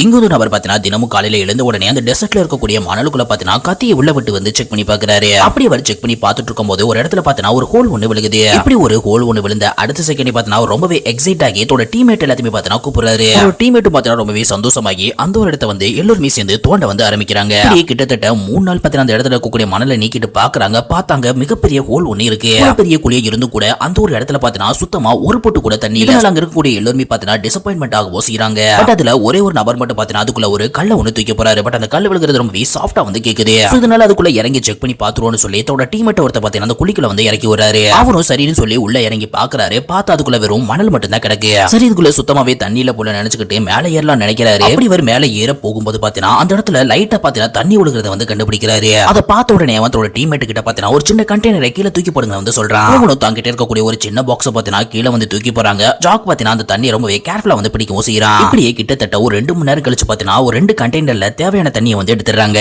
இங்க ஒரு நபர் பாத்தீங்கன்னா தினமும் காலையில எழுந்த உடனே அந்த டெசர்ட்ல இருக்கக்கூடிய மணலுக்குள்ள பாத்தீங்கன்னா கத்தியை உள்ள விட்டு வந்து செக் பண்ணி பாக்குறாரு. அப்படி அவர் செக் பண்ணி பார்த்துட்டு இருக்கும் போது ஒரு இடத்துல பாத்தீங்கன்னா ஒரு ஹோல் ஒண்ணு விழுகுது. இப்படி ஒரு ஹோல் ஒண்ணு விழுந்த அடுத்த செகண்ட் பாத்தீங்கன்னா ரொம்பவே எக்ஸைட் ஆகி தன்னோட டீம்மேட் எல்லாத்தையுமே பாத்தீங்கன்னா கூப்பிடுறாரு. டீம்மேட் பாத்தீங்கன்னா ரொம்பவே சந்தோஷமாகி அந்த ஒரு இடத்த வந்து எல்லாருமே சேர்ந்து தோண்ட வந்து ஆரம்பிக்கிறாங்க. கிட்டத்தட்ட 3 நாள் பாத்தீங்கன்னா அந்த இடத்துல இருக்கக்கூடிய மணலை நீக்கிட்டு பாக்குறாங்க. பார்த்தாங்க மிகப்பெரிய ஹோல் ஒண்ணு இருக்கு. பெரிய குழியை இருந்து கூட அந்த ஒரு இடத்துல பாத்தீங்கன்னா சுத்தமா ஒரு பொட்டு கூட தண்ணி இல்ல. அங்க இருக்கக்கூடிய எல்லாருமே பாத்தீங்கன்னா டிசப்பாயின்மெண்ட் ஆக செய்யறாங்க. பட் அதுல ஒரே ஒரு நபர் மட்டும் பாத்தீங்கன்னா அதுக்குள்ள ஒரு கல்ல ஒண்ணு தூக்கி போறாரு. பட் அந்த கல்லு விழுகிறது ரொம்ப சாஃப்ட்டா வந்து கேக்குது. இதனால அதுக்குள்ள இறங்கி செக் பண்ணி பாத்துருவோம்னு சொல்லி தன்னோட டீம்மேட் ஒருத்த பாத்தீங்கன்னா அந்த குழிக்குள்ள வந்து இறக்கி வராரு. அவரும் சரின்னு சொல்லி உள்ள இறங்கி பாக்குறாரு. பார்த்தா அதுக்குள்ள வெறும் மணல் மட்டும் தான் கிடக்கு. சரி இதுக்குள்ள சுத்தமாவே தண்ணியில போல நினைச்சுக்கிட்டு மேல ஏறலாம் நினைக்கிறாரு. அப்படி இவர் மேல ஏற போகும்போது பாத்தீங்கன்னா அந்த இடத்துல லைட்டா பாத்தீங்கன்னா தண்ணி விழுகிறத வந்து கண்டுபிடிக்கிறாரு. அதை பார்த்த உடனே அவன் தன்னோட டீம்மேட் கிட்ட பாத்தீங்கன்னா ஒரு சின்ன கண்டெய்னரை கீழே தூக்கி போடுங்க வந்து சொல்றான். அவனும் தாங்கிட்ட இருக்கக்கூடிய ஒரு சின்ன பாக்ஸ் பாத்தீங்கன்னா கீழே வந்து தூக்கி போறாங்க. ஜாக் பாத்தீங்கன்னா அந்த தண்ணி ரொம்பவே கேர்ஃபுல்லா வந்து பிடிக்கவும் செய்யறான். இப்படியே கிட்டத்தட்ட ஒரு 2 மணி நேரம் கழிச்சு பாத்தீங்கன்னா ஒரு 2 கண்டெய்னர்ல தேவையான தண்ணியை வந்து எடுத்துறாங்க.